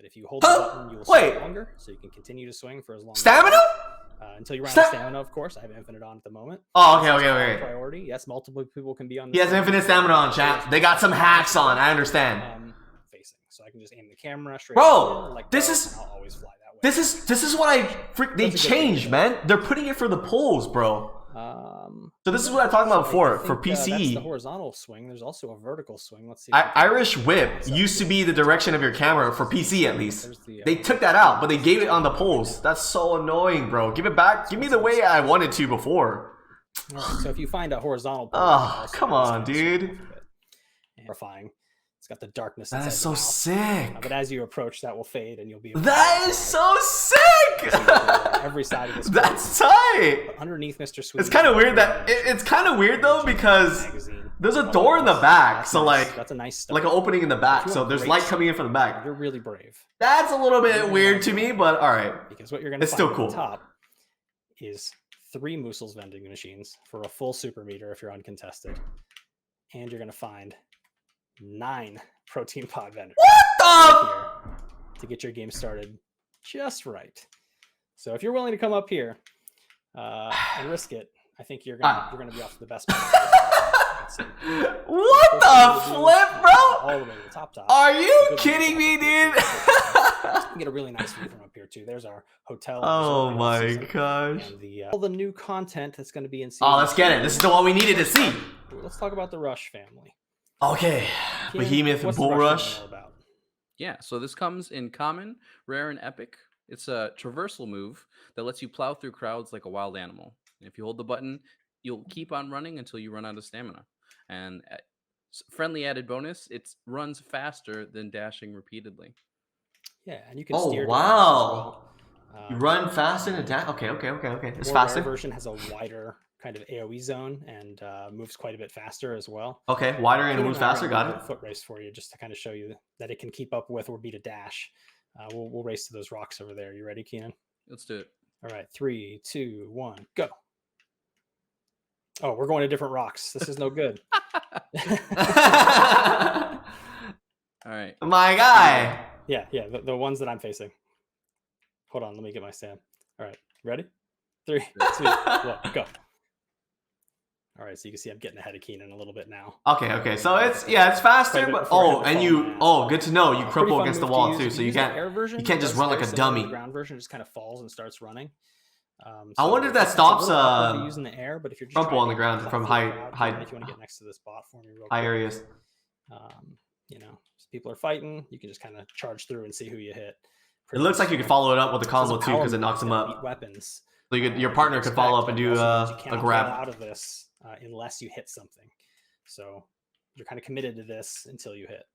But if you hold the button, you will swing longer, so you can continue to swing for as long Stamina? until you run out of stamina, of course. I have infinite on at the moment. Oh, okay. Priority. Yes, multiple people can be on He has infinite stamina on, chat. They got some hacks on, I understand. Facing. So I can just aim the camera straight Bro, like this is... I'll always fly that way. This is what they changed, man. They're putting it for the poles, bro. So this is what I talked about before for PC. That's the horizontal swing. There's also a vertical swing. Let's see. Irish whip used to be the direction of your camera for PC at least. They took that out, but they gave it on the poles. That's so annoying, bro. Give it back. Give me the way I wanted to before. Right, so if you find a horizontal pole, oh, come on, dude. Terrifying. It's got the darkness. That is so sick. But as you approach, that will fade, and you'll be. That is so sick. Every side of this. That's tight. But underneath Mr. Sweet. It's kind of weird that it's kind of weird though because there's a door in the back, so like that's a nice start. Like an opening in the back, so there's light coming in from the back. You're really brave. That's a little bit weird to me, but all right. Because what you're gonna find at the top is 3 Moosel's vending machines for a full super meter if you're uncontested, and you're gonna find 9 protein pod vendors. What the? To get your game started just right. So if you're willing to come up here and risk it, I think you're gonna be off to the best. What the flip, bro? All the way to the top. Are you kidding me, dude? You can get a really nice view from up here too. There's our hotel. Oh my gosh! And all the new content that's going to be in. Oh, let's get it. This is the one we needed to see. Let's talk about the Rush family. Okay, Behemoth and Bull Rush. Yeah, so this comes in common, rare, and epic. It's a traversal move that lets you plow through crowds like a wild animal. And if you hold the button, you'll keep on running until you run out of stamina. And friendly added bonus, it runs faster than dashing repeatedly. Yeah, and you can steer. Oh wow! You run faster than dash. Okay. It's faster. The version has a wider kind of AOE zone and moves quite a bit faster as well. Okay, wider and moves faster. Got it. Foot race for you just to kind of show you that it can keep up with or beat a dash. We'll race to those rocks over there. You ready, Keenan? Let's do it. All right, 3, 2, 1, go. Oh, we're going to different rocks. This is no good. All right. My guy. Yeah, the ones that I'm facing. Hold on, let me get my stand. All right, ready? 3, 2, 1, go. All right, so you can see I'm getting ahead of Keenan a little bit now. Okay. So it's faster, but good to know. You crumple against the wall too, so you can't just run like a dummy. The ground version just kind of falls and starts running. I wonder if that stops using the air, but if you're just crumple on the ground from high, if you want to get next to this spot for me, real high quick. areas. People are fighting. You can just kind of charge through and see who you hit. It looks like you can follow it up with a combo too because it knocks them up. Weapons. So your partner could follow up and do a grab. Out of this unless you hit something. So you're kind of committed to this until you hit.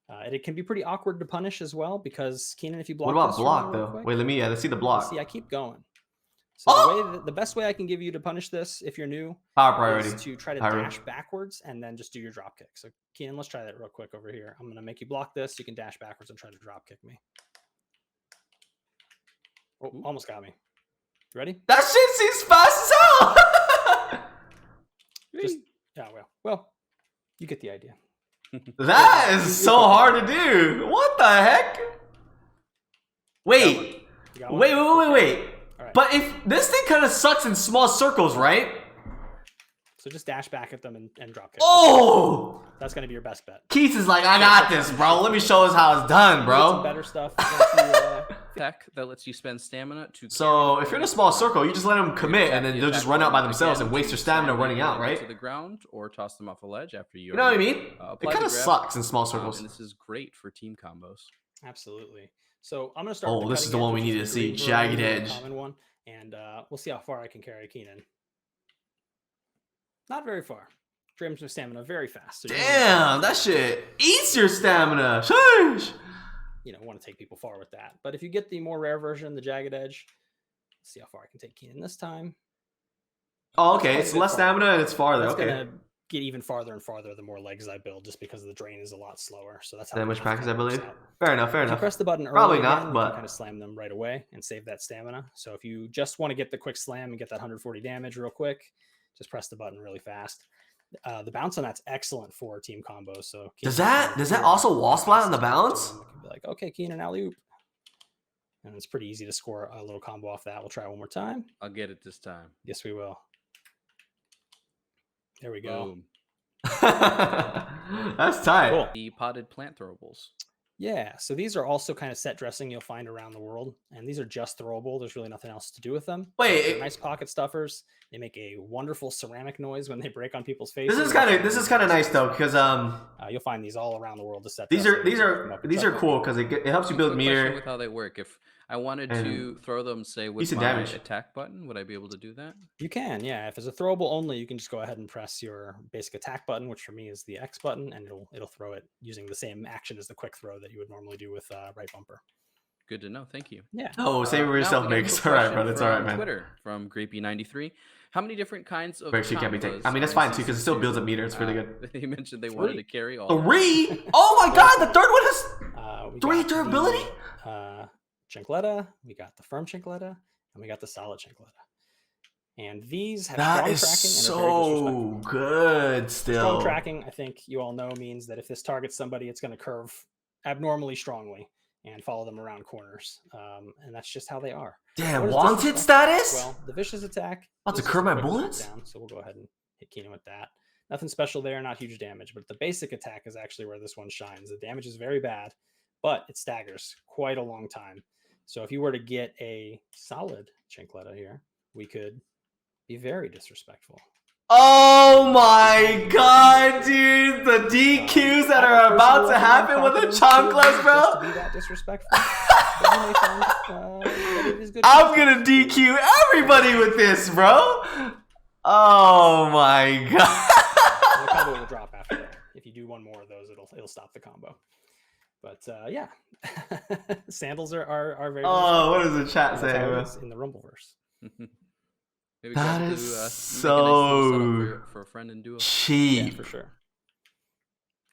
And it can be pretty awkward to punish as well because Keenan, if you block. What about block though? Wait, let's see the block. See, I keep going. So the best way I can give you to punish this, if you're new, power priority is to try to dash backwards and then just do your drop kick. So Keenan, let's try that real quick over here. I'm gonna make you block this. You can dash backwards and try to drop kick me. Oh, almost got me. You ready? That shit seems fast as hell. Well, you get the idea. That is so hard to do. What the heck? Wait. Right. But if this thing kind of sucks in small circles, right? So just dash back at them and drop kick. Oh! That's going to be your best bet. Keith is like, I got this, bro. Let me show us how it's done, bro. Some better stuff. Tech that lets you spend stamina to. So if you're in a small circle, you just let them commit, and then they'll just run out by themselves and waste their stamina running out, right? To the ground or toss them off a ledge after you. You know what I mean? It kind of sucks in small circles. And this is great for team combos. Absolutely. So I'm gonna start. Oh, this is the one we needed to see. Jagged Edge. Common one, and we'll see how far I can carry Keenan. Not very far. Drains your stamina very fast. So damn, that shit eats your stamina. Sheesh. Want to take people far with that. But if you get the more rare version, the Jagged Edge, let's see how far I can take Keenan this time. Oh, okay. It's less stamina and it's farther. It's okay. Gonna get even farther and farther the more legs I build, just because the drain is a lot slower. So that's how that much practice, I believe. Fair enough. If you press the button early, probably not, but you can kind of slam them right away and save that stamina. So if you just want to get the quick slam and get that 140 damage real quick, just press the button really fast. The bounce on that's excellent for team combos. So Does that also wall splat on the bounce? It could be like, okay, Keenan, alley-oop. And it's pretty easy to score a little combo off that. We'll try one more time. I'll get it this time. Yes, we will. There we go. Boom. That's tight. Cool. The potted plant throwables. Yeah, so these are also kind of set dressing you'll find around the world, and these are just throwable. There's really nothing else to do with them. Wait, They're nice pocket stuffers. They make a wonderful ceramic noise when they break on people's faces. This is kind of nice though, because you'll find these all around the world to set. these are cool because it helps you build Quick meter. question with how they work. If I wanted to throw them, say with my damage. attack button, would I be able to do that? You can, yeah. If it's a throwable only, you can just go ahead and press your basic attack button, which for me is the X button, and it'll throw it using the same action as the quick throw that you would normally do with right bumper. Good to know. Thank you. Yeah. Oh, save for yourself, Mick. It's all right, bro. It's all right, man. Twitter from Grapey93. How many different kinds of Actually can't be taken. combos I mean, that's are fine in too because it Season still builds a 2? meter. It's really good. They mentioned they wanted to carry all. 3? Oh my God! The third one has 3 got durability. The, Chincletta, we got the firm Chincletta, and we got the solid Chincletta. And these have That strong is tracking and are very so disrespectful. good. Still, Strong tracking, I think you all know, means that if this targets somebody, it's going to curve abnormally strongly and follow them around corners. And that's just how they are. damn, What is wanted disrespectful? status. Well, the vicious attack. About to this is curve my quick to put bullets? down, so we'll go ahead and hit Keenan with that. Nothing special there, not huge damage, but the basic attack is actually where this one shines. The damage is very bad, but it staggers quite a long time. So if you were to get a solid Chincletta here, we could be very disrespectful. Oh my God, dude! The DQs that are about to happen with the chanclas, bro. To be that disrespectful. But you may find, that it is good I'm gonna DQ everybody with this, bro. Oh my God. The combo will drop after that. If you do one more of those, it'll stop the combo. But yeah, sandals are very. Oh, what does the chat That's say, how it bro? is in the Rumbleverse. Maybe That try to, is make a nice so little setup for a friend and duo. Yeah, Cheap. for sure.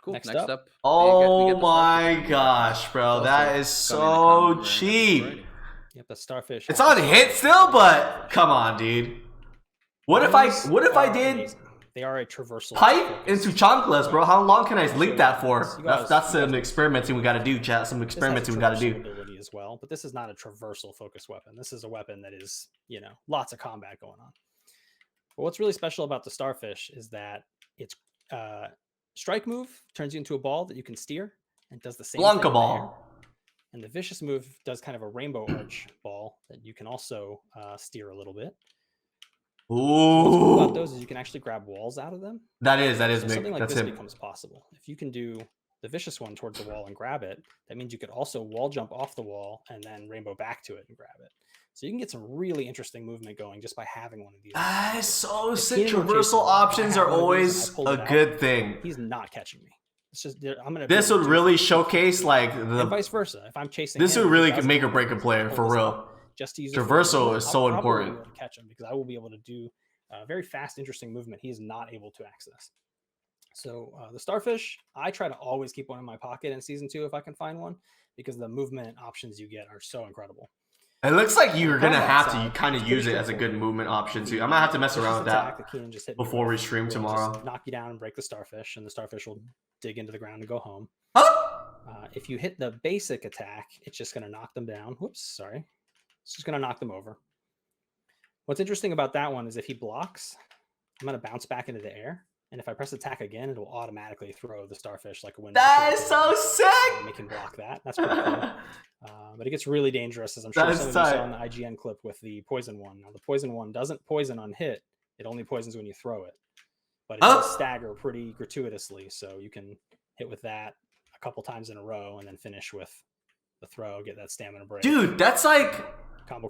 Cool. Next Next up. up. Oh we get the my starfish. gosh, bro. Also That is coming in so common rare cheap. variety. Yep, the starfish. It's on hit still, but come on, dude. What if I did Amazing. They are a traversal. pipe focus. into chanclas, bro? How long can I link that for? You guys- That's you some guys- experimenting we gotta do, chat. Some This has a experimenting we gotta do. traversal ability as well, but this is not a traversal focused weapon. This is a weapon that is, lots of combat going on. But what's really special about the starfish is that its strike move turns you into a ball that you can steer and does the same Blanca thing in the air. ball. And the vicious move does kind of a rainbow arch ball that you can also steer a little bit. What's cool about Ooh. those is you can actually grab walls out of them. That is So Mick. something like That's this him. becomes possible. If you can do the vicious one towards the wall and grab it, that means you could also wall jump off the wall and then rainbow back to it and grab it. So you can get some really interesting movement going just by having one of these. That is so If sick. Keenan were Traversal chasing me, options I are had one of these always and I pulled a it out, good thing. He's not catching me. It's just I'm gonna. This be able would to do really it. showcase like And the. vice versa. If I'm chasing, This him would and he really doesn't make or catch break me, a player I'll for pull this real. out just to use it for Traversal movement. is I'll so probably be important. able to catch him because I will be able to do very fast, interesting movement he is not able to access. So the starfish, I try to always keep one in my pocket in season 2 if I can find one, because the movement options you get are so incredible. It looks like you're gonna combat have to side, kind of it's use pretty it as a good straightforward. movement option too. I might have to mess Vicious around with attack that. Keenan just hit me before we with stream will just tomorrow. knock you down and break the starfish, and the starfish will dig into the ground and go home. Huh? If you hit the basic attack, it's just going to knock them down. Whoops, sorry. It's just going to knock them over. What's interesting about that one is if he blocks, I'm going to bounce back into the air. And if I press attack again, it will automatically throw the starfish like a window. That is so sick. Make him block that. That's pretty cool. But it gets really dangerous, as I'm sure That is some of you saw tight. in the IGN clip with the poison one. Now, the poison one doesn't poison on hit. It only poisons when you throw it. But it does stagger pretty gratuitously. So you can hit with that a couple times in a row and then finish with the throw, get that stamina break. Dude, that's like Combo.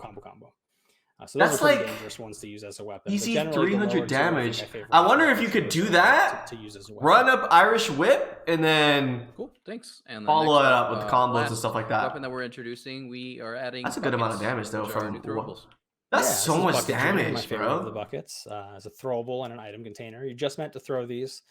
So those That's are pretty like dangerous ones to use as a weapon. but easy generally, the 300 lower two, I think damage. my favorite I wonder weapon if you is could the do first that, to use as a weapon. run up Irish Whip, and then Cool, thanks. And then follow next it up with combos and last stuff like Weapon that. that we're introducing, we are adding. That's a good amount of buckets, damage, though, which are our from new throwables. That's Yeah, so this is much bucket jam, my damage, favorite of the bro. buckets as a throwable and an item container. You just meant to throw these.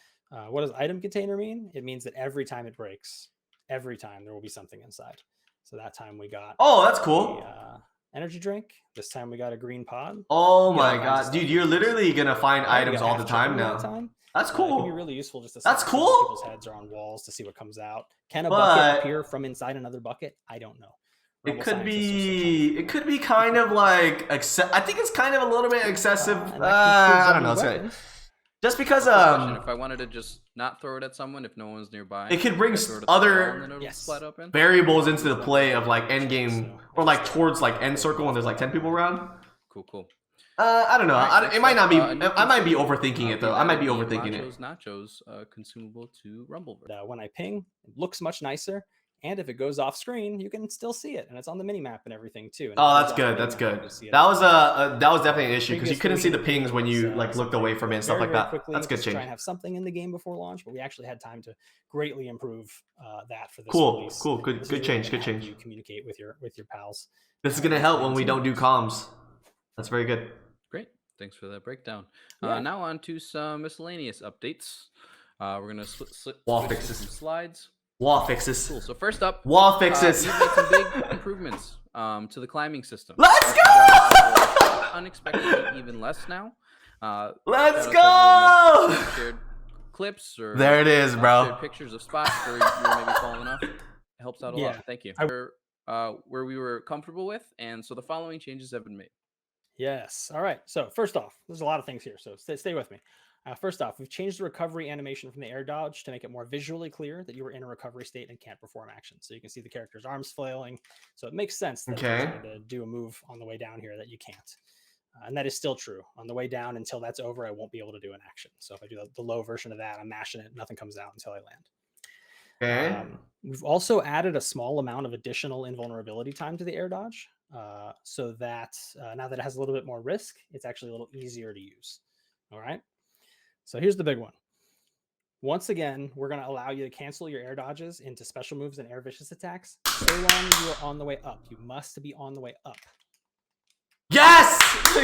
What does item container mean? It means that every time it breaks, every time there will be something inside. So that time we got Oh, that's cool. a, energy drink. This time we got a green pod. Oh Yeah, my all kinds of god, stuff. dude, you're literally gonna find Right, we items got all half the time chicken now. that time. That's It can be cool. really useful just to That's see cool. when people's heads are on walls to see what comes out. Can a bucket appear from inside another bucket? I don't know. It could be kind of like I think it's kind of a little bit excessive. I don't know. Just because if I wanted to just not throw it at someone if no one's nearby, it could bring other variables into the play of like end game or like towards like end circle when there's like 10 people around. Cool. I don't know. It might not be. I might be overthinking it though. I might be overthinking it. Nachos consumable to Rumbleverse. When I ping, it looks much nicer. And if it goes off screen, you can still see it, and it's on the mini map and everything too. And oh, that's good. That's good. That was definitely an issue because you couldn't see the pings when you like looked away from it and stuff like that. That's good change. Try and have something in the game before launch, but we actually had time to greatly improve that for this release. Cool. Good change. Good change. You communicate with your pals. This is gonna help when we don't do comms. That's very good. Great. Thanks for that breakdown. Now on to some miscellaneous updates. We're gonna wall switch fixes. some slides. Wall fixes. Cool. So first up, wall fixes. We've made some big improvements to the climbing system. Let's go! Unexpectedly, even less now. Let's go! Shared clips or there it is, bro. Shared pictures of spots where you were maybe falling off. It helps out a lot. Thank you. Where we were comfortable with, and so the following changes have been made. Yes. All right. So first off, there's a lot of things here. So stay with me. First off, we've changed the recovery animation from the air dodge to make it more visually clear that you were in a recovery state and can't perform actions. So you can see the character's arms flailing. So it makes sense that you're trying to do a move on the way down here that you can't. And that is still true. On the way down, until that's over, I won't be able to do an action. So if I do the low version of that, I'm mashing it, nothing comes out until I land. Okay. We've also added a small amount of additional invulnerability time to the air dodge, so that now that it has a little bit more risk, it's actually a little easier to use. All right. So here's the big one. Once again, we're going to allow you to cancel your air dodges into special moves and air vicious attacks so long as you are on the way up. You must be on the way up. Yes!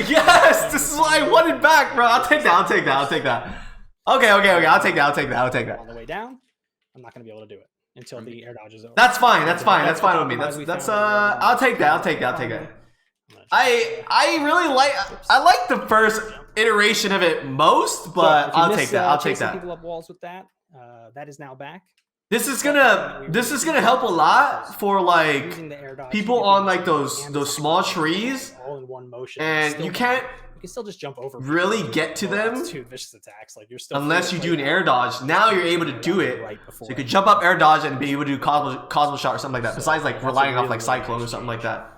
Yes! This is what I wanted back, bro. I'll take that. Okay. I'll take that. On the way down, I'm not going to be able to do it until the air dodge is over. That's fine with me. That's I'll take that. I like the first iteration of it most, but I'll take that. People up walls with that. That is now back. This is gonna help a lot for like people on like those small trees, all in one motion, and you can still just jump over. Really get to them. Two vicious attacks, like you're still unless you do an air dodge. Now you're able to do it, so you could jump up, air dodge, and be able to do Cosmo Shot or something like that. Besides like relying off like Cyclone or something like that.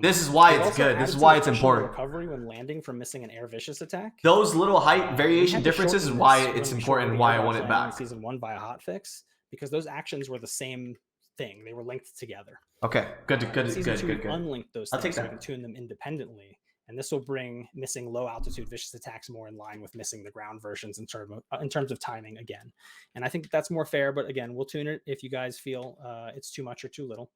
This is why it's good. This is why it's important. Recovery when landing from missing an air vicious attack. Those little height variation differences is why it's important and why I want it back. Season 1 by a hotfix, because those actions were the same thing. They were linked together. Okay, good. Unlinked those things so we that. can tune them independently, and this will bring missing low altitude vicious attacks more in line with missing the ground versions in terms of timing again. And I think that's more fair. But again, we'll tune it if you guys feel it's too much or too little.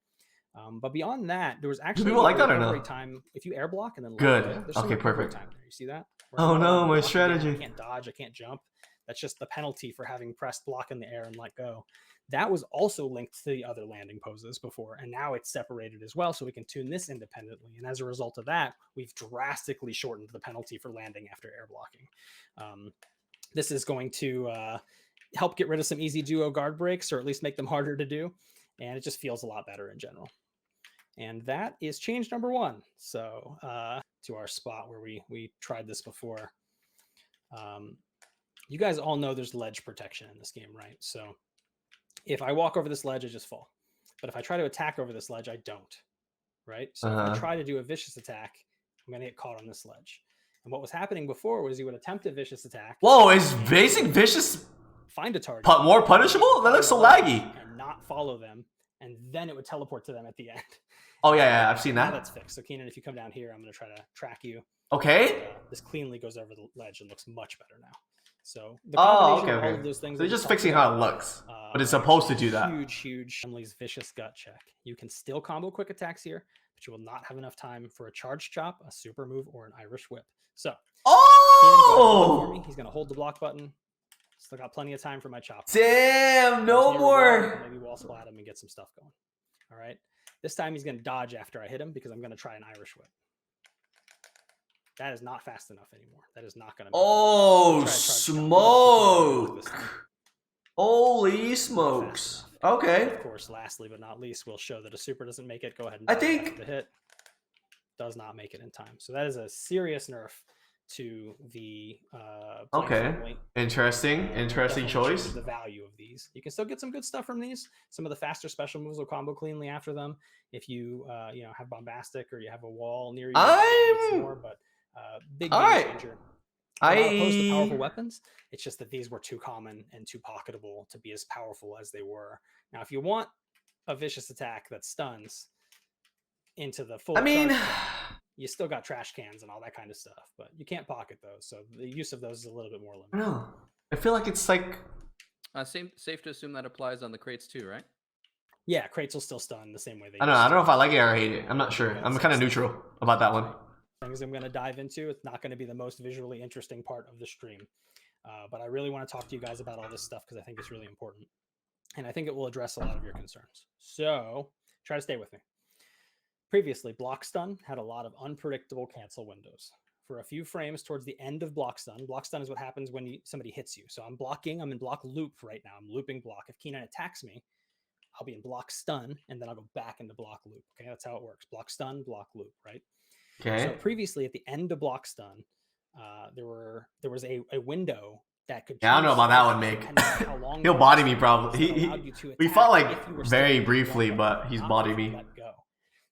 But beyond that, there was actually people like that or no? time if you air block and then good. Okay, perfect. Time there. You see that? Oh no, my strategy. I can't dodge. I can't jump. That's just the penalty for having pressed block in the air and let go. That was also linked to the other landing poses before, and now it's separated as well, so we can tune this independently. And as a result of that, we've drastically shortened the penalty for landing after air blocking. This is going to help get rid of some easy duo guard breaks, or at least make them harder to do, and it just feels a lot better in general. And that is change number 1. So to our spot where we tried this before. You guys all know there's ledge protection in this game, right? So if I walk over this ledge, I just fall. But if I try to attack over this ledge, I don't, right? So if I try to do a vicious attack, I'm going to get caught on this ledge. And what was happening before was you would attempt a vicious attack. Whoa, is basic vicious find a target more punishable? That looks so laggy. And not follow them, and then it would teleport to them at the end. Oh yeah, I've seen that. Now that's fixed. So Keenan, if you come down here, I'm going to try to track you. Okay. This cleanly goes over the ledge and looks much better now. So the combination of all of those things. So they're just fixing how it looks, but it's supposed to do that. Huge Emily's vicious gut check. You can still combo quick attacks here, but you will not have enough time for a charge chop, a super move, or an Irish whip. So he's going to hold the block button. Still got plenty of time for my chop. Damn, no more. Maybe wall splat him and get some stuff going. All right. This time he's going to dodge after I hit him because I'm going to try an Irish whip. That is not fast enough anymore. That is not going to. Oh, smoke! Holy smokes! Okay. Of course, lastly but not least, we'll show that a super doesn't make it. Go ahead and I think the hit does not make it in time. So that is a serious nerf to the okay. Interesting choice. The value of these. You can still get some good stuff from these. Some of the faster special moves will combo cleanly after them. If you have bombastic or you have a wall near you, more, but big game changer. I'm not opposed to powerful weapons. It's just that these were too common and too pocketable to be as powerful as they were. Now, if you want a vicious attack that stuns into the full, you still got trash cans and all that kind of stuff, but you can't pocket those. So the use of those is a little bit more limited. No, I feel like it's like safe to assume that applies on the crates too, right? Yeah, crates will still stun the same way they. I don't know if I like it or I hate it. I'm not sure. I'm kind of neutral about that one. Things I'm going to dive into. It's not going to be the most visually interesting part of the stream, but I really want to talk to you guys about all this stuff because I think it's really important, and I think it will address a lot of your concerns. So try to stay with me. Previously, block stun had a lot of unpredictable cancel windows. For a few frames towards the end of block stun is what happens when somebody hits you. So I'm in block loop right now. I'm looping block. If Keenan attacks me, I'll be in block stun, and then I'll go back into block loop. Okay, that's how it works. Block stun, block loop, right? Okay. So previously, at the end of block stun, there was a window that could. Yeah, I don't know about that one, Mick. He'll body me probably. We fought like very briefly, but he's bodied me. Let go.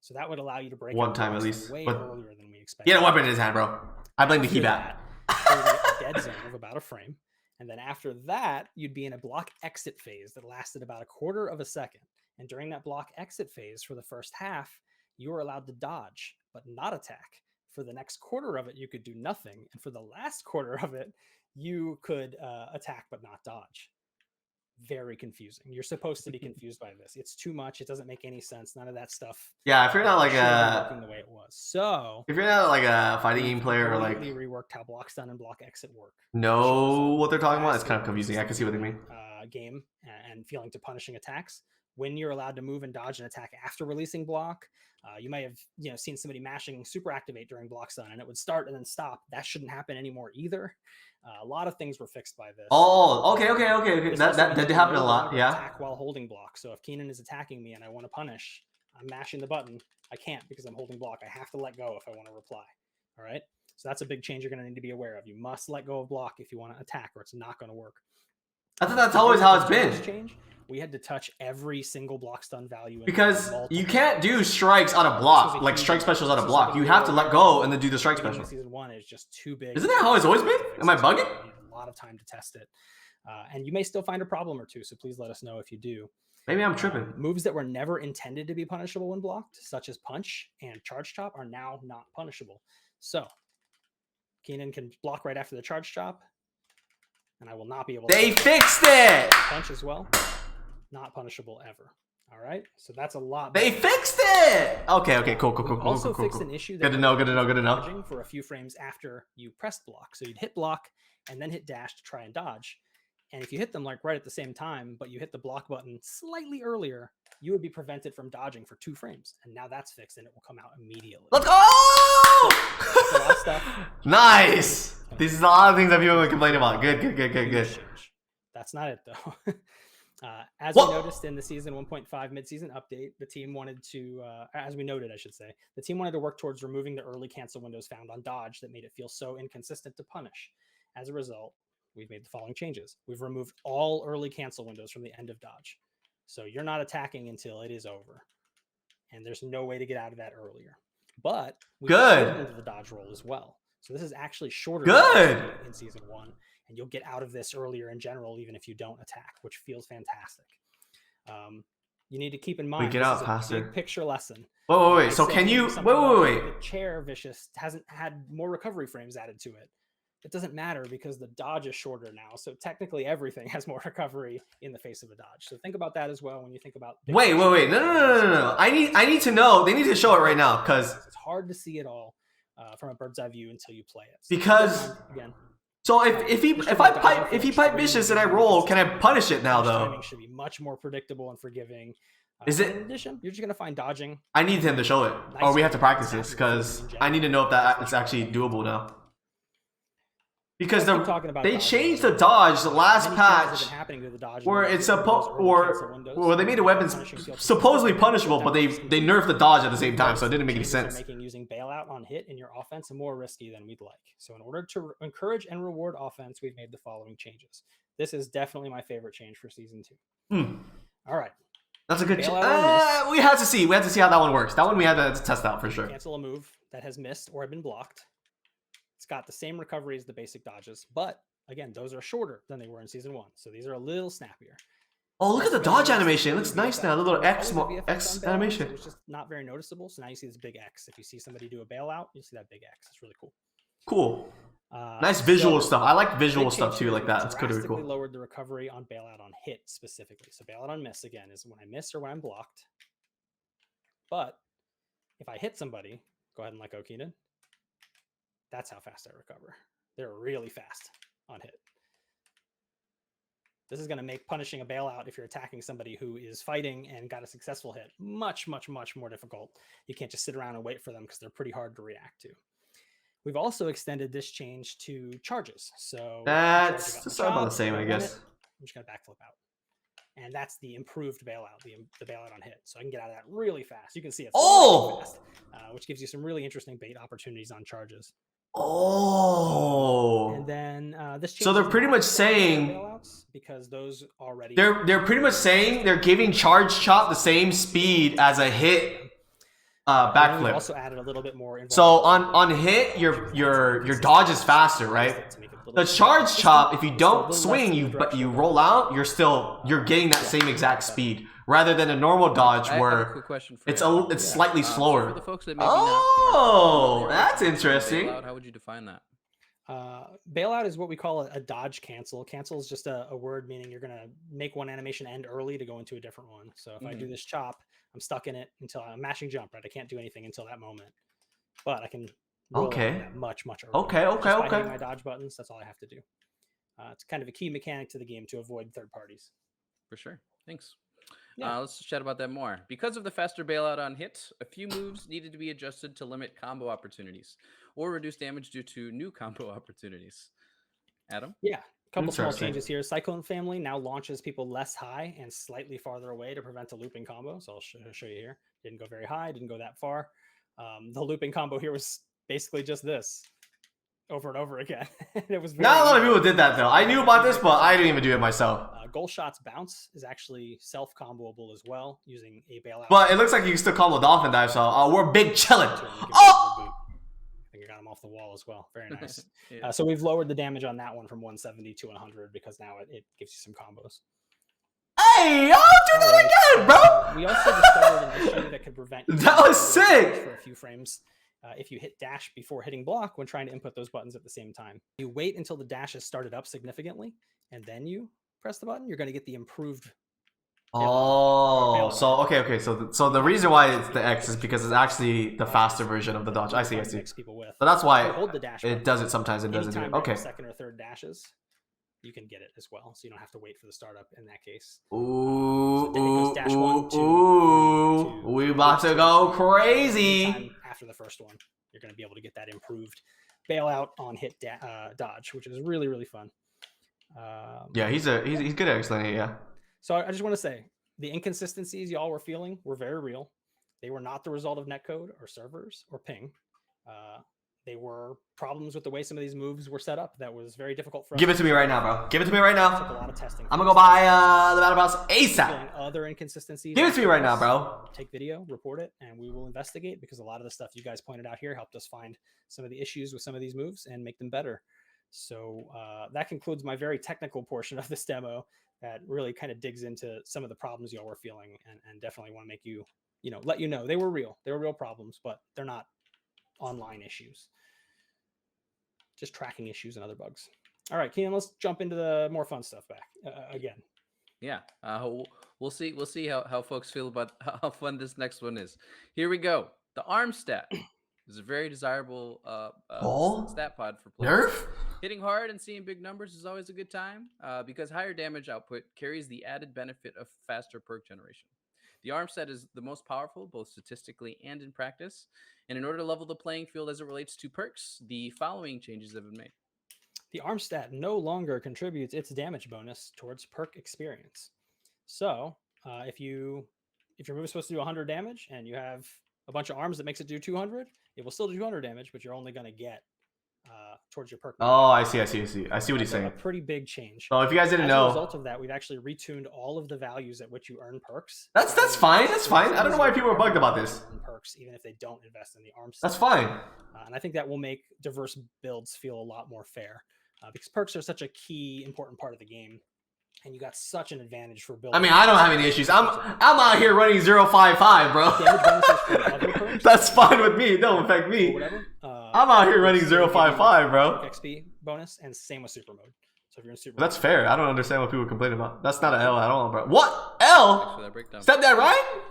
So that would allow you to break one time at least. Way but earlier than we expected. He had a weapon in his hand, bro. I blame the keypad. A dead zone of about a frame, and then after that, you'd be in a block exit phase that lasted about a quarter of a second. And during that block exit phase, for the first half, you were allowed to dodge but not attack. For the next quarter of it, you could do nothing, and for the last quarter of it, you could attack but not dodge. Very confusing. You're supposed to be confused by this. It's too much. It doesn't make any sense. None of that stuff. Yeah, if you're not like the way it was. So if you're not like a fighting game player or like reworked how block stun and block exit work. Know what they're talking about? It's kind of confusing. I can see what they mean. Game and feeling to punishing attacks. When you're allowed to move and dodge and attack after releasing block, you may have seen somebody mashing super activate during block stun and it would start and then stop. That shouldn't happen anymore either. A lot of things were fixed by this. Oh, okay. That did happen a lot. Yeah. Attack while holding block. So if Keenan is attacking me and I want to punish, I'm mashing the button. I can't because I'm holding block. I have to let go if I want to reply. All right. So that's a big change you're going to need to be aware of. You must let go of block if you want to attack, or it's not going to work. I thought that's always how it's been. Change. We had to touch every single block stun value because you can't do strikes out of block, like strike specials out of block. You have to let go and then do the strike special. Season 1 is just too big. Isn't that how it's always been? Am I bugging? A lot of time to test it, and you may still find a problem or two. So please let us know if you do. Maybe I'm tripping. Moves that were never intended to be punishable when blocked, such as punch and charge chop, are now not punishable. So Keenan can block right after the charge chop, and I will not be able to. They fixed it! Punch as well. Not punishable ever. All right, so that's a lot better. They fixed it. Okay, cool. Also fixed an issue. Good to know. For a few frames after you pressed block, so you'd hit block and then hit dash to try and dodge. And if you hit them like right at the same time, but you hit the block button slightly earlier, you would be prevented from dodging for 2 frames. And now that's fixed, and it will come out immediately. Let's go! Nice. These are a lot of things that people would complain about. Good. That's not it though. As we noticed in the season 1.5 mid-season update, the team wanted to, as we noted, I should say, the team wanted to work towards removing the early cancel windows found on dodge that made it feel so inconsistent to punish. As a result, we've made the following changes. We've removed all early cancel windows from the end of dodge. So you're not attacking until it is over. And there's no way to get out of that earlier. But we've shortened the dodge roll as well. So this is actually shorter than in season 1. And you'll get out of this earlier in general, even if you don't attack, which feels fantastic. You need to keep in mind, we get out faster. Big picture lesson. Wait. So can you, wait. The chair Vicious hasn't had more recovery frames added to it. It doesn't matter because the dodge is shorter now. So technically everything has more recovery in the face of a dodge. So think about that as well when you think about. Wait. No. I need to know. They need to show it right now because it's hard to see it all from a bird's eye view until you play it. So because again. So if he pipe vicious and I roll, can I punish it now though? Timing should be much more predictable and forgiving. Is it? In addition, you're just gonna find dodging. I need him to show it, or we have to practice this because I need to know if that is actually doable now. Because they changed the dodge the last patch, where it's where they made the weapons supposedly punishable, but they nerfed the dodge at the same time, so it didn't make any sense. Making using bailout on hit in your offense more risky than we'd like. So in order to encourage and reward offense, we've made the following changes. This is definitely my favorite change for season 2. All right. That's a good change. We have to see. We have to see how that one works. That one we have to test out for sure. Cancel a move that has missed or been blocked. It's got the same recovery as the basic dodges, but again, those are shorter than they were in season 1, so these are a little snappier. Oh, look at the dodge animation. It looks nice now. The little X animation. It was just not very noticeable, so now you see this big X. If you see somebody do a bailout, you'll see that big X. It's really cool. Cool. Nice visual stuff. I like visual stuff too, like that. It's pretty cool. Lowered the recovery on bailout on hit specifically. So bailout on miss again is when I miss or when I'm blocked. But if I hit somebody, go ahead and let go, Keenan. That's how fast I recover. They're really fast on hit. This is going to make punishing a bailout if you're attacking somebody who is fighting and got a successful hit much, much, much more difficult. You can't just sit around and wait for them because they're pretty hard to react to. We've also extended this change to charges. So that's just about the same, I guess. I'm just going to backflip out. And that's the improved bailout, the bailout on hit. So I can get out of that really fast. You can see it's really fast, which gives you some really interesting bait opportunities on charges. And then this. So they're pretty much saying because those already. They're pretty much saying they're giving charge chop the same speed as a hit backflip. We also added a little bit more. So on hit, your dodge is faster, right? The charge chop, if you don't swing, but you roll out, you're getting that same exact speed, rather than a normal dodge where it's slightly slower. For the folks that maybe that's interesting. Bailout, how would you define that? Bailout is what we call a dodge cancel. Cancel is just a word meaning you're going to make one animation end early to go into a different one. So if I do this chop, I'm stuck in it until I'm mashing jump, right? I can't do anything until that moment, but I can roll that much earlier. Okay. Hitting my dodge buttons, that's all I have to do. It's kind of a key mechanic to the game to avoid third parties. For sure. Thanks. Let's chat about that more. Because of the faster bailout on hits, a few moves needed to be adjusted to limit combo opportunities or reduce damage due to new combo opportunities. Adam? Yeah, a couple small changes here. Cyclone Family now launches people less high and slightly farther away to prevent a looping combo. So I'll show you here. Didn't go very high, didn't go that far. The looping combo here was basically just this over and over again. It was not a lot of people did that though. I knew about this, but I didn't even do it myself. Goal Shot's bounce is actually self-comboable as well using a bailout. But it looks like you can still combo Dolphin Dive, so we're big chillin'. I think you got him off the wall as well. Very nice. So we've lowered the damage on that one from 170 to 100 because now it gives you some combos. Hey, I'll do that again, bro. We also discovered an issue that could prevent that was sick for a few frames. If you hit dash before hitting block when trying to input those buttons at the same time. You wait until the dash has started up significantly, and then you press the button, you're going to get the improved. So okay. So the reason why it's the X is because it's actually the faster version of the dodge. I see. But that's why hold the dash it does it sometimes and doesn't do it. Okay. Second or third dashes, you can get it as well, so you don't have to wait for the startup in that case. We about to go crazy. After the first one, you're going to be able to get that improved bailout on hit dodge, which is really, really fun. Yeah, he's good at explaining it, yeah. So I just want to say, the inconsistencies y'all were feeling were very real. They were not the result of netcode or servers or ping. They were problems with the way some of these moves were set up that was very difficult for us. Give it to me right now, bro. Give it to me right now. Took a lot of testing. I'm gonna go buy the Battle Pass ASAP. Other inconsistencies. Give it to me right now, bro. Take video, report it, and we will investigate because a lot of the stuff you guys pointed out here helped us find some of the issues with some of these moves and make them better. So that concludes my very technical portion of this demo that really kind of digs into some of the problems y'all were feeling and definitely want to make you, let you know they were real. They were real problems, but they're not online issues. Just tracking issues and other bugs. All right, Keenan, let's jump into the more fun stuff back again. Yeah, we'll see how folks feel about how fun this next one is. Here we go. The arm stat is a very desirable stat pod for players. Nerf? Hitting hard and seeing big numbers is always a good time because higher damage output carries the added benefit of faster perk generation. The arm set is the most powerful, both statistically and in practice. And in order to level the playing field as it relates to perks, the following changes have been made. The arm stat no longer contributes its damage bonus towards perk experience. So if your move is supposed to do 100 damage and you have a bunch of arms that makes it do 200, it will still do 200 damage, but you're only going to get towards your perk. Oh, I see what he's saying. A pretty big change. So if you guys didn't know, as a result of that, we've actually retuned all of the values at which you earn perks. That's fine. That's fine. I don't know why people are bugged about this. Perks, even if they don't invest in the arm set. That's fine. And I think that will make diverse builds feel a lot more fair, because perks are such a key, important part of the game. And you got such an advantage for building. I mean, I don't have any issues. I'm out here running 0.55, bro. That's fine with me. It don't affect me. I'm out here running 0.55, bro. XP bonus, and same with super mode. So if you're in super That's fair. I don't understand what people complain about. That's not an L at all, bro. What? L? Is that right?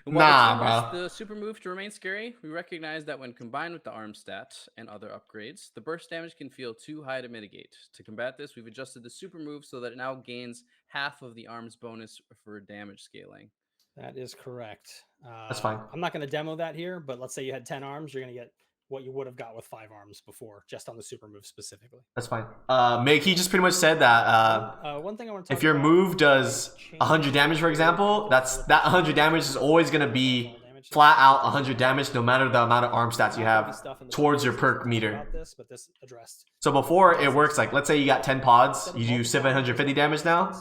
Nah, bro. The super move to remain scary, we recognize that when combined with the arm stat and other upgrades, the burst damage can feel too high to mitigate. To combat this, we've adjusted the super move so that it now gains half of the arm's bonus for damage scaling. That is correct. That's fine. I'm not going to demo that here, but let's say you had 10 arms, you're going to get what you would have got with 5 arms before, just on the super move specifically. That's fine. Meg, he just pretty much said that one thing I want to talk if your move does 100 damage, for example, that 100 damage is always going to be flat out 100 damage, no matter the amount of arm stats you have towards your perk meter. So before it works, like let's say you got 10 pods, you do 750 damage now.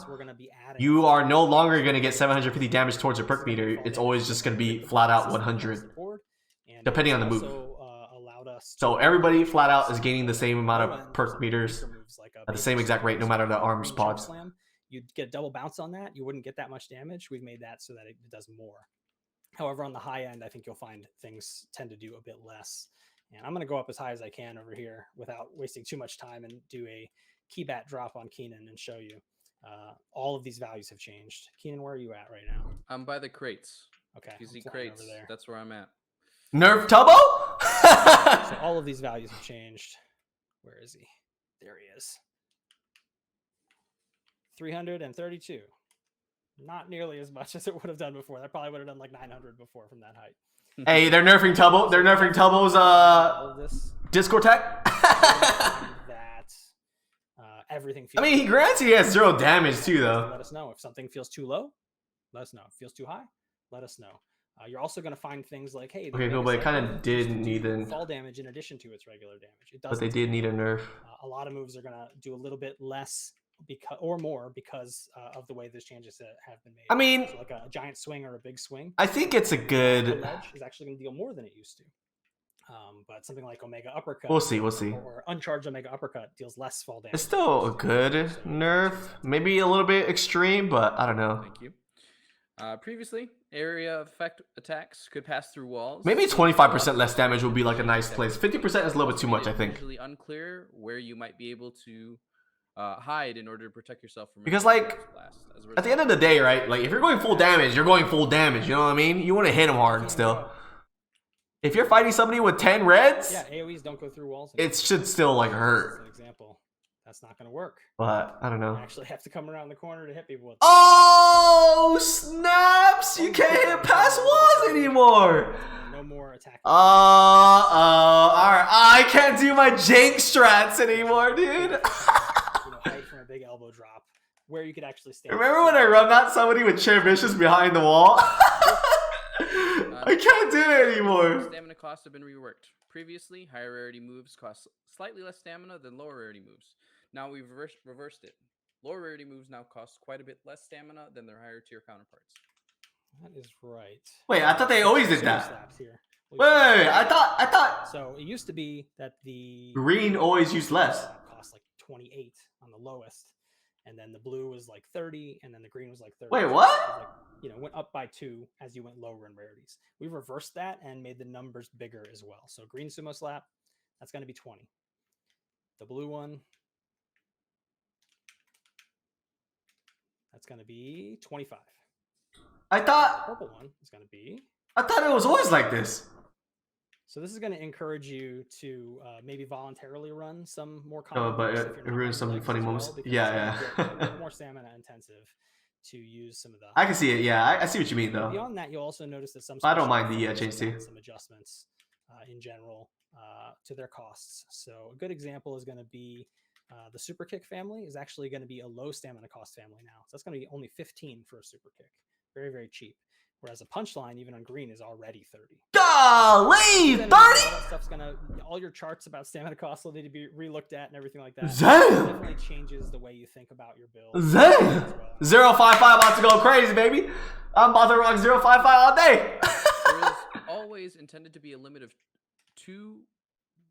You are no longer going to get 750 damage towards your perk meter. It's always just going to be flat out 100, depending on the move. So everybody flat out is gaining the same amount of perk meters at the same exact rate, no matter the arms pods. You'd get a double bounce on that. You wouldn't get that much damage. We've made that so that it does more. However, on the high end, I think you'll find things tend to do a bit less. And I'm going to go up as high as I can over here without wasting too much time and do a keybat drop on Keenan and show you. All of these values have changed. Keenan, where are you at right now? I'm by the crates. Okay. You see crates. That's where I'm at. Nerf Tubbo? So all of these values have changed. Where is he? There he is. 332. Not nearly as much as it would have done before. That probably would have done like 900 before from that height. Hey, they're nerfing Tubbo. They're nerfing Tubbo's Discord tech. That everything feels. I mean, granted he has 0 damage too, though. Let us know if something feels too low. Let us know. If it feels too high. Let us know. You're also going to find things like, hey, okay, cool, but it kind of did need a fall damage in addition to its regular damage. It does, but they did need a nerf. A lot of moves are going to do a little bit less or more because of the way those changes have been made. I mean, so like a giant swing or a big swing. I think it's a good. Ledge is actually going to deal more than it used to. But something like Omega Uppercut. We'll see. Or Uncharged Omega Uppercut deals less fall damage. It's still a good nerf. Maybe a little bit extreme, but I don't know. Thank you. Previously, area effect attacks could pass through walls. Maybe 25% less damage would be like a nice place. 50% is a little bit too much, I think. It's usually unclear where you might be able to hide in order to protect yourself from. Because like, at the end of the day, right? Like if you're going full damage, you're going full damage. You know what I mean? You want to hit them hard still. If you're fighting somebody with 10 reds, yeah, AoEs don't go through walls. It should still like hurt. An example. That's not going to work. But I don't know. You actually have to come around the corner to hit people with. Oh snaps! You can't hit past walls anymore. No more attack. Alright. I can't do my jank strats anymore, dude. Hide from a big elbow drop where you could actually stand. Remember when I run at somebody with chair vicious behind the wall? I can't do it anymore. Stamina costs have been reworked. Previously, higher rarity moves cost slightly less stamina than lower rarity moves. Now we've reversed it. Lower rarity moves now cost quite a bit less stamina than their higher tier counterparts. That is right. Wait, I thought they always did that. Wait, I thought. So it used to be that the green always used less. Cost like 28 on the lowest, and then the blue was like 30, and then the green was like 30. Wait, what? Went up by 2 as you went lower in rarities. We reversed that and made the numbers bigger as well. So green sumo slap, that's going to be 20. The blue one, that's going to be 25. I thought the purple one is going to be. I thought it was always like this. So this is going to encourage you to maybe voluntarily run some more. Oh, but it ruins some funny moments. Yeah. More stamina intensive to use some of the. I can see it. Yeah, I see what you mean though. Beyond that, you'll also notice that some. I don't mind the change too. Some adjustments in general to their costs. So a good example is going to be the Super Kick family is actually going to be a low stamina cost family now. So that's going to be only 15 for a Super Kick. Very, very cheap. Whereas a Punchline, even on green, is already 30. Golly, 30? That stuff's gonna, all your charts about stamina costs will need to be re-looked at and everything like that. Damn. It definitely changes the way you think about your build. Damn. 055 about to go crazy, baby. I'm about to rock 055 all day. There is always intended to be a limit of 2.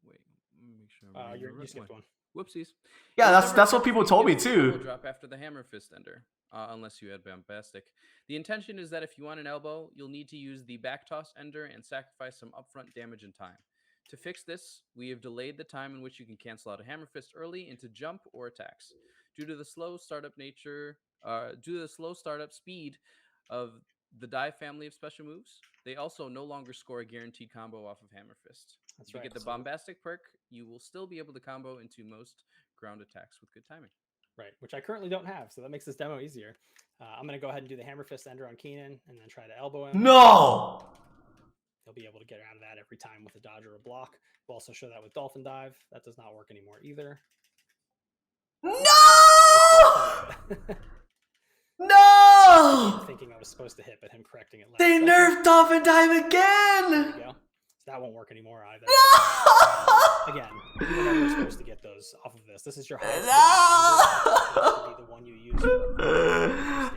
Wait, let me make sure. You skipped one. Whoopsies. Yeah, that's what people told me too. Will drop after the Hammer Fist Ender, unless you had Bombastic. The intention is that if you want an elbow, you'll need to use the back toss Ender and sacrifice some upfront damage and time. To fix this, we have delayed the time in which you can cancel out a Hammer Fist early into jump or attacks. Due to the slow startup speed of the Die family of special moves, they also no longer score a guaranteed combo off of Hammer Fist. That's if you right. get the Bombastic perk, you will still be able to combo into most ground attacks with good timing. Right, which I currently don't have, so that makes this demo easier. I'm going to go ahead and do the Hammer Fist Ender on Keenan, and then try to elbow him. No! He'll be able to get out of that every time with a dodge or a block. We'll also show that with Dolphin Dive. That does not work anymore either. No! No! I'm thinking I was supposed to hit, but him correcting it. They nerfed Dolphin Dive again! There you go. So that won't work anymore either. No! Again, you were never supposed to get those off of this. This is your highest. No! Be the one you use.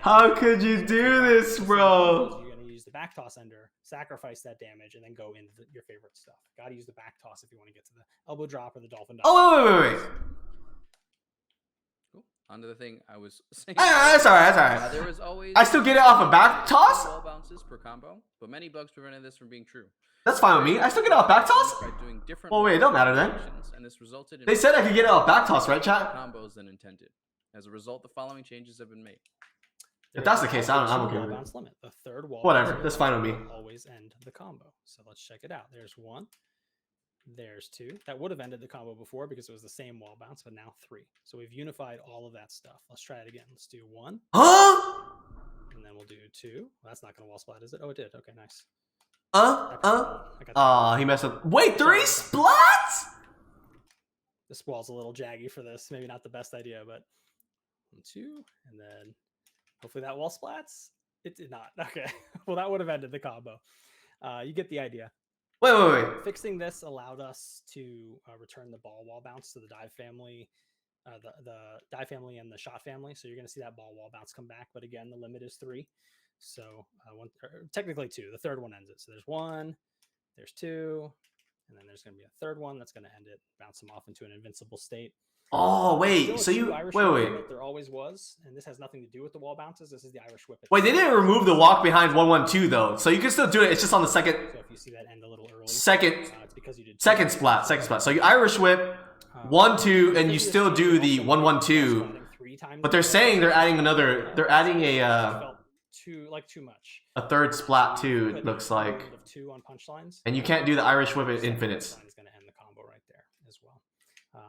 How could you do this, bro? You're going to use the back toss Ender, sacrifice that damage, and then go into your favorite stuff. Got to use the back toss if you want to get to the elbow drop or the Dolphin Dive. Oh, wait. Cool. On to the thing I was saying. That's alright. There was always. I still get it off a back toss? Wall bounces per combo, but many bugs prevented this from being true. That's fine with me. I still get it off back toss? By doing different Well, wait, it don't matter then. And this resulted in They said I could get it off back toss, right, chat? combos than intended. As a result, the following changes have been made. If that's the case, I'm okay with it. Bounce limit. The third wall. Whatever, bounce that's fine with me. will always end the combo. So let's check it out. There's 1. There's 2. That would have ended the combo before because it was the same wall bounce, but now 3. So we've unified all of that stuff. Let's try it again. Let's do 1. Huh? And then we'll do 2. Well, that's not going to wall splat, is it? Oh, it did. Okay, nice. He messed up. Wait, 3 splats? This wall's a little jaggy for this. Maybe not the best idea, but 1, 2, and then hopefully that wall splats. It did not. Okay. Well, that would have ended the combo. You get the idea. Wait. Fixing this allowed us to return the ball wall bounce to the dive family, the dive family and the shot family. So you're going to see that ball wall bounce come back. But again, the limit is 3. So technically 2. The third one ends it. So there's 1, there's 2, and then there's going to be a third one that's going to end it, bounce them off into an invincible state. Oh, wait. So you wait. There always was, and this has nothing to do with the wall bounces. This is the Irish whip. Wait, they didn't remove the walk behind 112 though, so you can still do it. It's just on the second. So if you see that end a little early, it's because you did second splat. So you Irish whip 1-2, and you still do the 112. But they're saying they're adding another. They're adding too much. A third splat too. It looks like. 2 on punchlines, and you can't do the Irish whip at infinites. Is going to end the combo right there as well.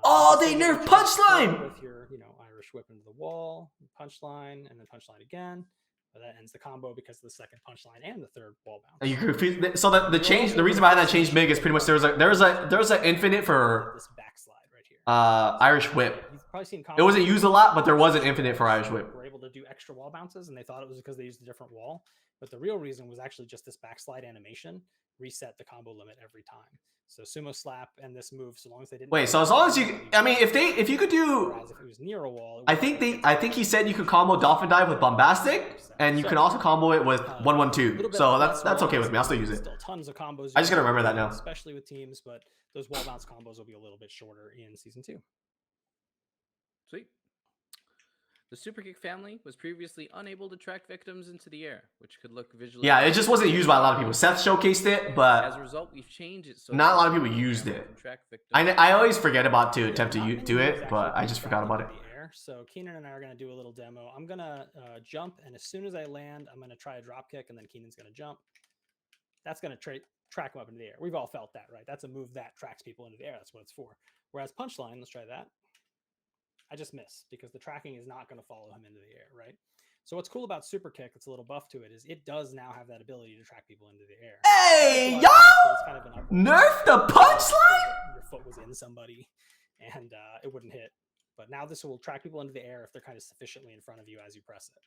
Oh, they nerfed punchline with your, Irish whip into the wall, punchline, and then punchline again. But that ends the combo because of the second punchline and the third wall bounce. So the change, the reason behind that change big is pretty much there was an infinite for this backslide right here. Irish whip. You've probably seen it wasn't used a lot, but there was an infinite for Irish whip. We're able to do extra wall bounces, and they thought it was because they used a different wall. But the real reason was actually just this backslide animation reset the combo limit every time. So sumo slap and this move, so long as they didn't. Wait, so as long as you, I mean, if you could do, if it was near a wall, I think he said you could combo Dolphin Dive with Bombastic, and you can also combo it with 112. So that's okay with me. I'll still use it. Still tons of combos. I just gotta remember that now. Especially with teams, but those wall bounce combos will be a little bit shorter in season 2. Sweet. The Super Kick family was previously unable to track victims into the air, which could look visually. Yeah, it just wasn't used by a lot of people. Seth showcased it, but as a result, we've changed it so not a lot of people used it. I always forget about to attempt to do it, but I just forgot about it. So Keenan and I are going to do a little demo. I'm going to jump, and as soon as I land, I'm going to try a drop kick, and then Keenan's going to jump. That's going to track him up into the air. We've all felt that, right? That's a move that tracks people into the air. That's what it's for. Whereas punchline, let's try that. I just miss because the tracking is not going to follow him into the air, right? So what's cool about Super Kick, that's a little buff to it, is it does now have that ability to track people into the air. Hey, y'all! Kind of nerf the punchline? Your foot was in somebody, and it wouldn't hit. But now this will track people into the air if they're kind of sufficiently in front of you as you press it,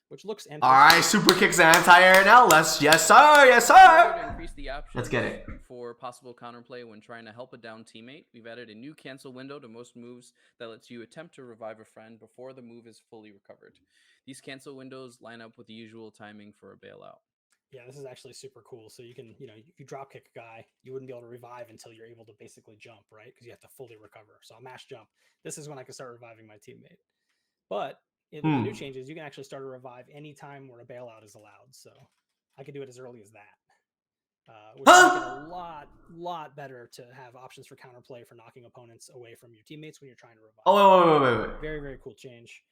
which looks interesting. All right, Super Kick's anti-air now. Yes sir. To increase the options Let's get it. For possible counterplay when trying to help a down teammate, we've added a new cancel window to most moves that lets you attempt to revive a friend before the move is fully recovered. These cancel windows line up with the usual timing for a bailout. Yeah, this is actually super cool. So you can, if you drop kick a guy, you wouldn't be able to revive until you're able to basically jump, right? Because you have to fully recover. So I'll mash jump. This is when I can start reviving my teammate. But the new changes, you can actually start a revive anytime where a bailout is allowed. So I could do it as early as that. Which makes it a lot better to have options for counterplay for knocking opponents away from your teammates when you're trying to revive. Oh, wait. Very, very cool change.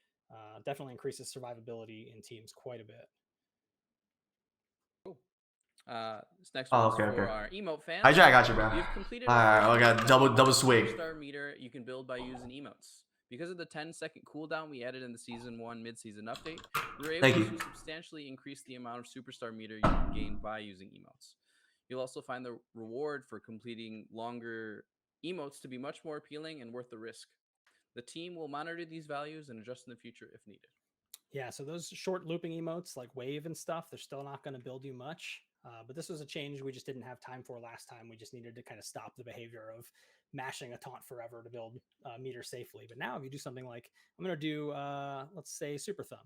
Definitely increases survivability in teams quite a bit. Cool. This next one for our emote fans. I got you, bro. You've completed I got double swig. Star meter you can build by using emotes. Because of the 10-second cooldown we added in the Season 1 mid-season update, we were able to substantially increase the amount of superstar meter you can gain by using emotes. You'll also find the reward for completing longer emotes to be much more appealing and worth the risk. The team will monitor these values and adjust in the future if needed. Yeah, so those short looping emotes like wave and stuff, they're still not going to build you much. But this was a change we just didn't have time for last time. We just needed to kind of stop the behavior of mashing a taunt forever to build meter safely. But now if you do something like, I'm going to do, let's say, Super Thumb.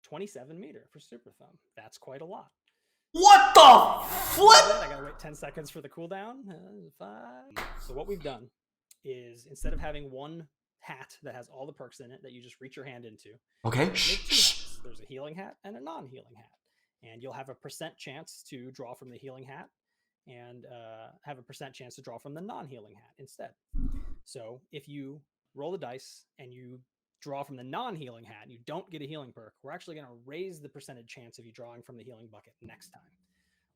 27 meter for Super Thumb. That's quite a lot. What the flip? I got to wait 10 seconds for the cooldown. 5. So what we've done is instead of having one hat that has all the perks in it that you just reach your hand into. Okay. Make 2 hats. There's a healing hat and a non-healing hat. And you'll have a % chance to draw from the healing hat and have a % chance to draw from the non-healing hat instead. So if you roll the dice and you draw from the non-healing hat and you don't get a healing perk, we're actually going to raise the % chance of you drawing from the healing bucket next time.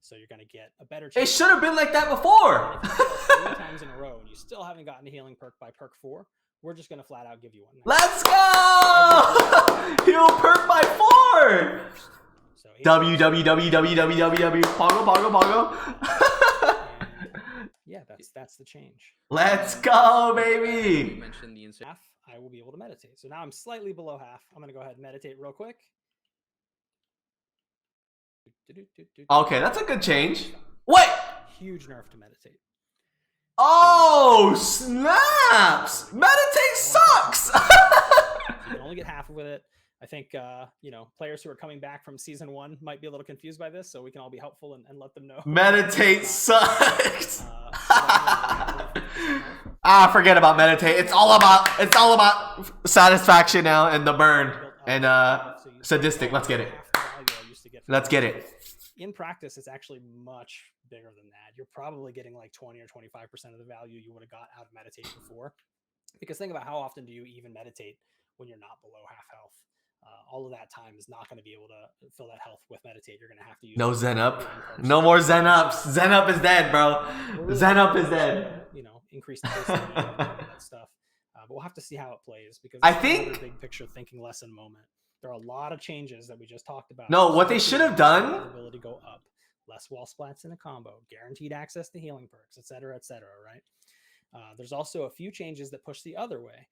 So you're going to get a better chance. It should have been like that before. If you 3 times in a row and you still haven't gotten a healing perk by perk 4, we're just going to flat out give you one. Let's go! Heal perk by 4! So www. Pongo. Yeah, that's the change. Let's go, baby! You mentioned the half, I will be able to meditate. So now I'm slightly below half. I'm going to go ahead and meditate real quick. Okay, that's a good change. Wait! Huge nerf to meditate. Oh, snaps! Meditate sucks! You can only get half of it. I think, players who are coming back from Season 1 might be a little confused by this, so we can all be helpful and let them know. Meditate sucks! Forget about meditate. It's all about satisfaction now and the burn. And sadistic. Let's get it. Let's get it. In practice, it's actually much bigger than that. You're probably getting like 20 or 25% of the value you would have got out of meditate before. Because think about how often do you even meditate when you're not below half health? All of that time is not going to be able to fill that health with meditate. You're going to have to use no Zen up. No more Zen ups. Zen up is dead, bro. Zen up is dead. Increase the pace and all that stuff. But we'll have to see how it plays because I think big picture thinking less in moment. There are a lot of changes that we just talked about. No, what they should have done. Ability go up, less wall splats in a combo, guaranteed access to healing perks, etc., right? There's also a few changes that push the other way.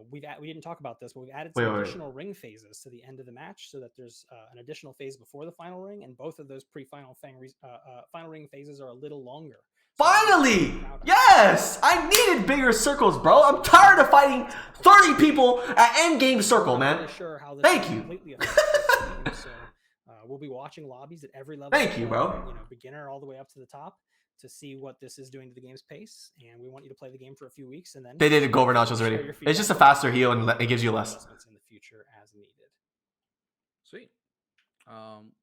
We didn't talk about this, but we've added some additional ring phases to the end of the match, so that there's an additional phase before the final ring, and both of those pre-final final ring phases are a little longer. Finally! Yes! I needed bigger circles, bro. I'm tired of fighting 30 people at endgame circle, man. Thank you. So, we'll be watching lobbies at every level. Thank you, bro. Beginner all the way up to the top to see what this is doing to the game's pace. And we want you to play the game for a few weeks, and then they did go over nachos already. It's just a faster heal, and it gives you less. In the future as needed. Sweet.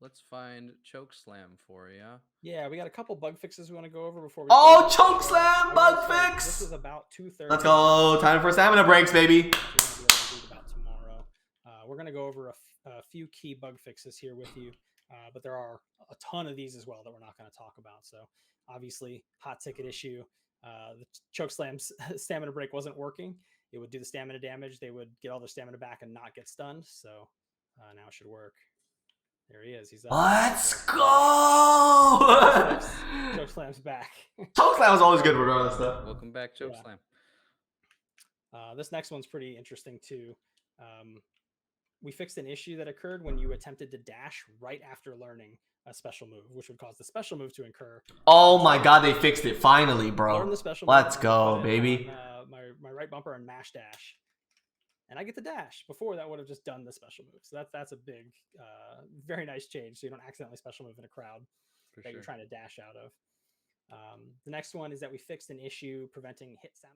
Let's find choke slam for you. Yeah, we got a couple bug fixes we want to go over before we. Oh, choke slam bug fix! This is about 2/3. Let's go. Time for stamina breaks, baby. About tomorrow. We're gonna go over a few key bug fixes here with you, but there are a ton of these as well that we're not going to talk about. So obviously, hot ticket issue. The choke slam's stamina break wasn't working, it would do the stamina damage. They would get all their stamina back and not get stunned. So now it should work. There he is. He's up. Let's go! Chokeslam's back. Chokeslam was always good regardless, though. Welcome back, Chokeslam. This next one's pretty interesting too. We fixed an issue that occurred when you attempted to dash right after learning a special move, which would cause the special move to incur. Oh my god, they fixed it finally, bro. Let's go, baby. My right bumper and mash dash. And I get the dash. Before that would have just done the special move. So that's a big, very nice change. So you don't accidentally special move in a crowd that you're trying to dash out of. The next one is that we fixed an issue preventing hit sound.